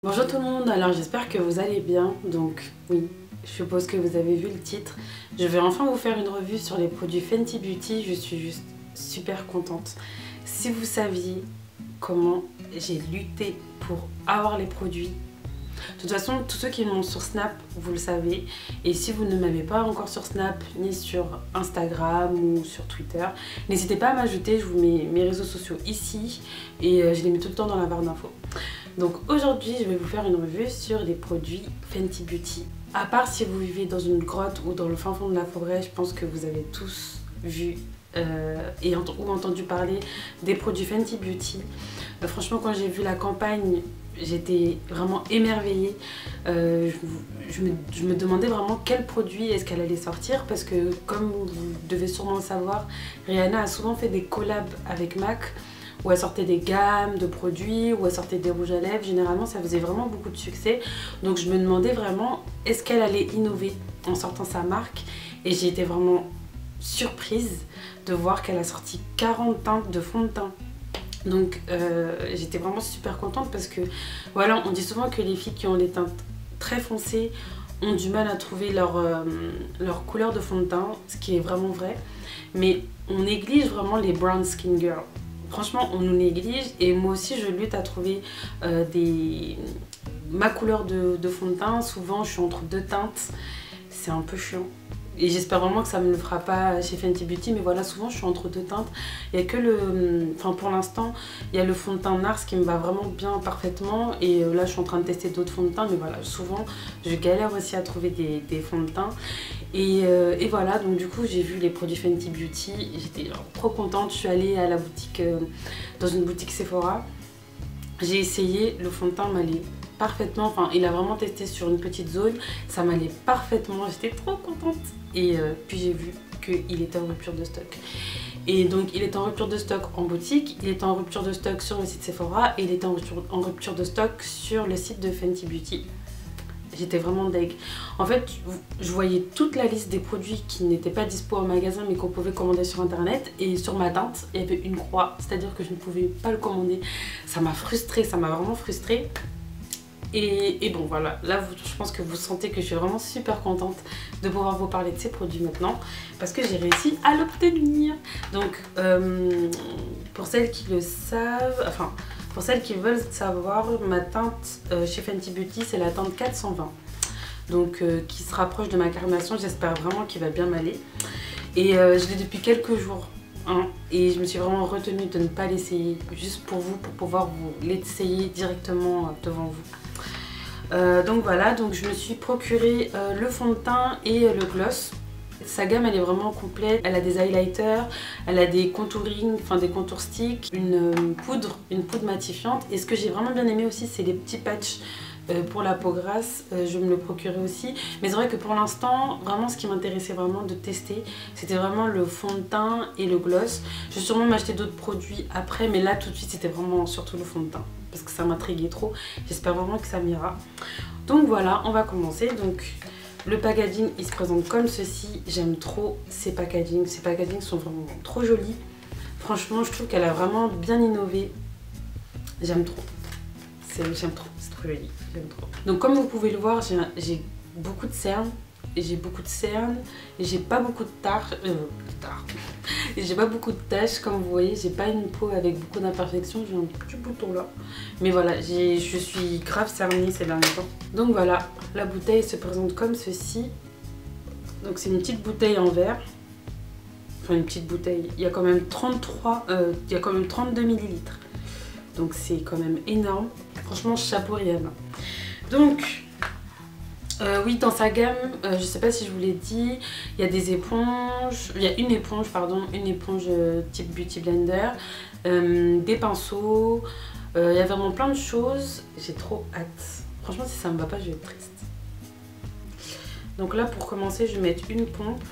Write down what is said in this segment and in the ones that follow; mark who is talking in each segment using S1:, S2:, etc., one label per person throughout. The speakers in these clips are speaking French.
S1: Bonjour tout le monde, alors j'espère que vous allez bien. Donc oui, je suppose que vous avez vu le titre. Je vais enfin vous faire une revue sur les produits Fenty Beauty. Je suis juste super contente. Si vous saviez comment j'ai lutté pour avoir les produits. De toute façon, tous ceux qui m'ont sur Snap, vous le savez. Et si vous ne m'avez pas encore sur Snap, ni sur Instagram ou sur Twitter, n'hésitez pas à m'ajouter. Je vous mets mes réseaux sociaux ici et je les mets tout le temps dans la barre d'infos. Donc aujourd'hui, je vais vous faire une revue sur les produits Fenty Beauty. À part si vous vivez dans une grotte ou dans le fin fond de la forêt, je pense que vous avez tous vu ou entendu parler des produits Fenty Beauty. Franchement, quand j'ai vu la campagne, j'étais vraiment émerveillée. Je me demandais vraiment quel produit est-ce qu'elle allait sortir parce que, comme vous devez sûrement le savoir, Rihanna a souvent fait des collabs avec MAC où elle sortait des gammes de produits, où elle sortait des rouges à lèvres. Généralement, ça faisait vraiment beaucoup de succès. Donc je me demandais vraiment, est-ce qu'elle allait innover en sortant sa marque? Et j'ai été vraiment surprise de voir qu'elle a sorti 40 teintes de fond de teint. Donc j'étais vraiment super contente parce que, voilà, on dit souvent que les filles qui ont les teintes très foncées ont du mal à trouver leur couleur de fond de teint, ce qui est vraiment vrai. Mais on néglige vraiment les brown skin girls. Franchement, on nous néglige et moi aussi je lutte à trouver ma couleur de fond de teint. Souvent je suis entre deux teintes, c'est un peu chiant. Et j'espère vraiment que ça ne me le fera pas chez Fenty Beauty, mais voilà, souvent je suis entre deux teintes. Il y a que pour l'instant, il y a le fond de teint Nars qui me va vraiment bien parfaitement. Et là je suis en train de tester d'autres fonds de teint, mais voilà, souvent je galère aussi à trouver des fonds de teint. Et voilà, donc du coup j'ai vu les produits Fenty Beauty, j'étais trop contente. Je suis allée à la boutique, dans une boutique Sephora. J'ai essayé, le fond de teint m'allait parfaitement, enfin il a vraiment testé sur une petite zone, ça m'allait parfaitement, j'étais trop contente. Et puis j'ai vu qu'il était en rupture de stock. Et donc il est en rupture de stock en boutique, il est en rupture de stock sur le site Sephora et il est en rupture de stock sur le site de Fenty Beauty. J'étais vraiment deg. En fait, je voyais toute la liste des produits qui n'étaient pas dispo en magasin mais qu'on pouvait commander sur internet. Et sur ma teinte, il y avait une croix, c'est-à-dire que je ne pouvais pas le commander. Ça m'a frustrée, ça m'a vraiment frustrée. Et bon voilà, là je pense que vous sentez que je suis vraiment super contente de pouvoir vous parler de ces produits maintenant parce que j'ai réussi à l'obtenir. Donc pour celles qui le savent, enfin pour celles qui veulent savoir, ma teinte chez Fenty Beauty c'est la teinte 420. Donc qui se rapproche de ma carnation, j'espère vraiment qu'il va bien m'aller. Et je l'ai depuis quelques jours. Et je me suis vraiment retenue de ne pas l'essayer juste pour vous, pour pouvoir vous l'essayer directement devant vous. Donc voilà, donc je me suis procuré le fond de teint et le gloss. Sa gamme elle est vraiment complète, elle a des highlighters, elle a des contouring, enfin des contours sticks, une poudre matifiante. Et ce que j'ai vraiment bien aimé aussi c'est les petits patchs pour la peau grasse, je me le procurais aussi. Mais c'est vrai que pour l'instant, vraiment ce qui m'intéressait vraiment de tester, c'était vraiment le fond de teint et le gloss. Je vais sûrement m'acheter d'autres produits après, mais là tout de suite c'était vraiment surtout le fond de teint. Parce que ça m'intriguait trop, j'espère vraiment que ça m'ira. Donc voilà, on va commencer. Donc le packaging il se présente comme ceci. J'aime trop ces packagings sont vraiment trop jolis. Franchement je trouve qu'elle a vraiment bien innové. J'aime trop. J'aime trop, c'est trop joli, j'aime trop. Donc comme vous pouvez le voir, j'ai beaucoup de cernes. J'ai beaucoup de cernes et j'ai pas beaucoup de j'ai pas beaucoup de taches, comme vous voyez. J'ai pas une peau avec beaucoup d'imperfections, j'ai un petit bouton là. Mais voilà, je suis grave cernée ces derniers temps. Donc voilà, la bouteille se présente comme ceci. Donc c'est une petite bouteille en verre. Enfin une petite bouteille, il y a quand même 32 millilitres. Donc c'est quand même énorme. Franchement, chapeau Rihanna. Donc oui, dans sa gamme, je sais pas si je vous l'ai dit, il y a des éponges, il y a une éponge type Beauty Blender, des pinceaux, il y a vraiment plein de choses. J'ai trop hâte. Franchement, si ça me va pas, je vais être triste. Donc là, pour commencer, je vais mettre une pompe.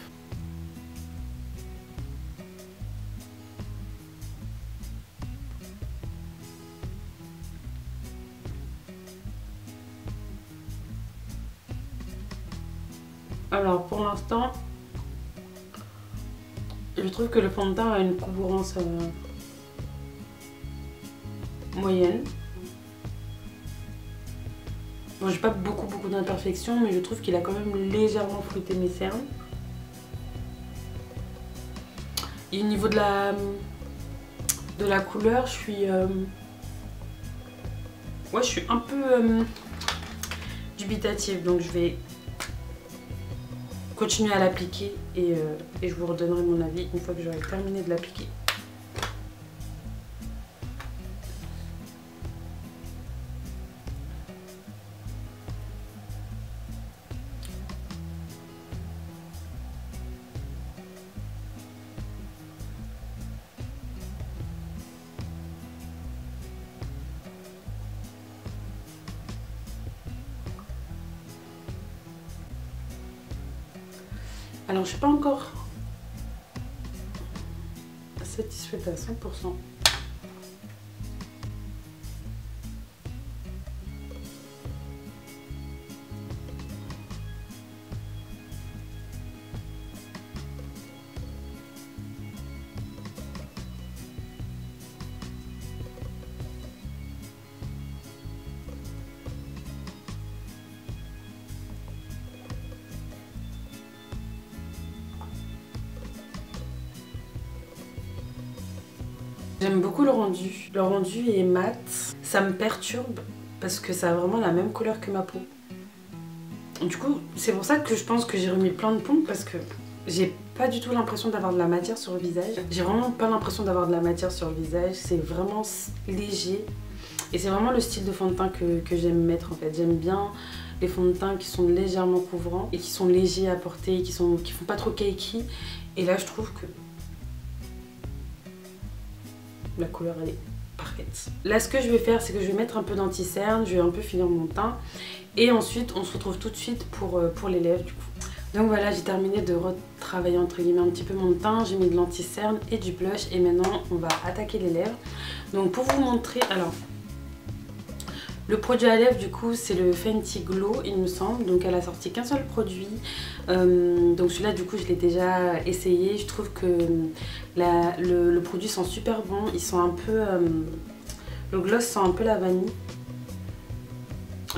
S1: Alors pour l'instant, je trouve que le fond de teint a une couvrance moyenne. Bon, j'ai pas beaucoup d'imperfections, mais je trouve qu'il a quand même légèrement flouté mes cernes. Et au niveau de la couleur, je suis ouais, je suis un peu dubitative, donc je vais continuer à l'appliquer et je vous redonnerai mon avis une fois que j'aurai terminé de l'appliquer. Alors, je suis pas encore satisfaite à 100%. J'aime beaucoup le rendu. Le rendu est mat. Ça me perturbe parce que ça a vraiment la même couleur que ma peau. Du coup, c'est pour ça que je pense que j'ai remis plein de pompes parce que j'ai pas du tout l'impression d'avoir de la matière sur le visage. J'ai vraiment pas l'impression d'avoir de la matière sur le visage. C'est vraiment léger. Et c'est vraiment le style de fond de teint que j'aime mettre en fait. J'aime bien les fonds de teint qui sont légèrement couvrants et qui sont légers à porter, qui font pas trop cakey. Et là, je trouve que la couleur elle est parfaite. Là ce que je vais faire c'est que je vais mettre un peu d'anti-cerne, je vais un peu finir mon teint et ensuite on se retrouve tout de suite pour les lèvres du coup. Donc voilà, j'ai terminé de retravailler entre guillemets un petit peu mon teint, j'ai mis de l'anti-cerne et du blush et maintenant on va attaquer les lèvres. Donc pour vous montrer, alors le produit à lèvres du coup c'est le Fenty Glow il me semble, donc elle a sorti qu'un seul produit, donc celui-là du coup je l'ai déjà essayé, je trouve que le produit sent super bon, il sent un peu, le gloss sent un peu la vanille.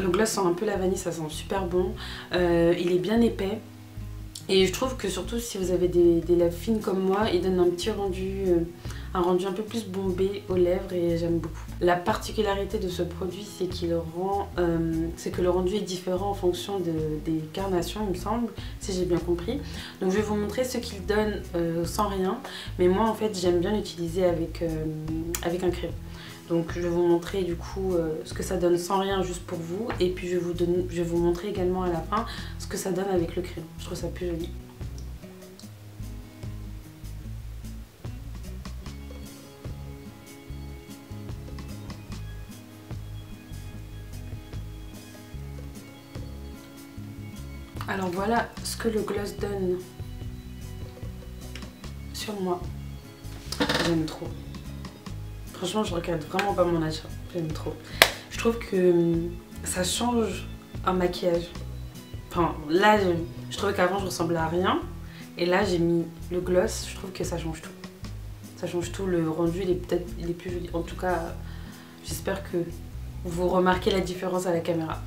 S1: Le gloss sent un peu la vanille, ça sent super bon, il est bien épais. Et je trouve que surtout si vous avez des lèvres fines comme moi, il donne un petit rendu, un rendu un peu plus bombé aux lèvres et j'aime beaucoup. La particularité de ce produit, c'est qu'il rend, c'est que le rendu est différent en fonction des carnations, il me semble, si j'ai bien compris. Donc je vais vous montrer ce qu'il donne sans rien, mais moi en fait j'aime bien l'utiliser avec un crayon. Donc je vais vous montrer du coup ce que ça donne sans rien juste pour vous et puis je vais vous montrer également à la fin ce que ça donne avec le crayon. Je trouve ça plus joli. Alors voilà ce que le gloss donne sur moi. J'aime trop. Franchement, je regrette vraiment pas mon achat. J'aime trop. Je trouve que ça change un maquillage. Enfin, là, je trouvais qu'avant, je ressemblais à rien. Et là, j'ai mis le gloss. Je trouve que ça change tout. Ça change tout. Le rendu, il est plus joli. En tout cas, j'espère que vous remarquez la différence à la caméra.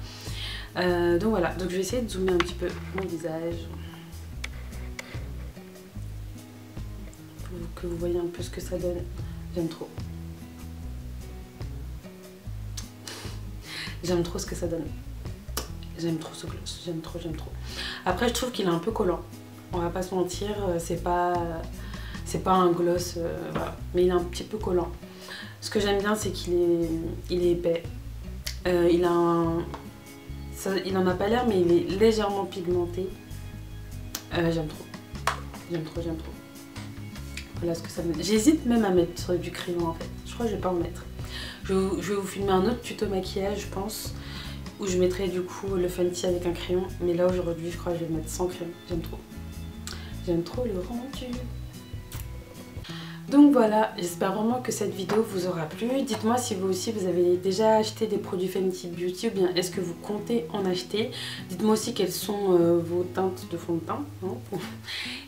S1: Donc voilà. Donc je vais essayer de zoomer un petit peu mon visage. Pour que vous voyez un peu ce que ça donne. J'aime trop. J'aime trop ce que ça donne. J'aime trop ce gloss. J'aime trop, j'aime trop. Après, je trouve qu'il est un peu collant. On va pas se mentir, c'est pas un gloss, voilà. Mais il est un petit peu collant. Ce que j'aime bien, c'est qu'il est épais. Il en a pas l'air, mais il est légèrement pigmenté. J'aime trop. J'aime trop, j'aime trop. Voilà ce que ça me donne. J'hésite même à mettre du crayon en fait. Je crois que je vais pas en mettre. Je vais vous filmer un autre tuto maquillage, je pense, où je mettrai du coup le Fenty avec un crayon. Mais là aujourd'hui, je crois que je vais le mettre sans crayon. J'aime trop. J'aime trop le rendu. Donc voilà, j'espère vraiment que cette vidéo vous aura plu. Dites-moi si vous aussi vous avez déjà acheté des produits Fenty Beauty ou bien est-ce que vous comptez en acheter. Dites-moi aussi quelles sont vos teintes de fond de teint. Hein.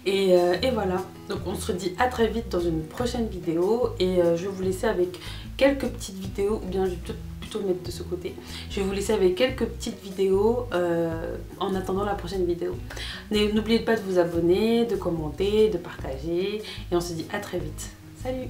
S1: Et voilà, donc on se dit à très vite dans une prochaine vidéo et je vais vous laisser avec quelques petites vidéos ou bien plutôt mettre de ce côté. Je vais vous laisser avec quelques petites vidéos en attendant la prochaine vidéo. N'oubliez pas de vous abonner, de commenter, de partager et on se dit à très vite. Salut!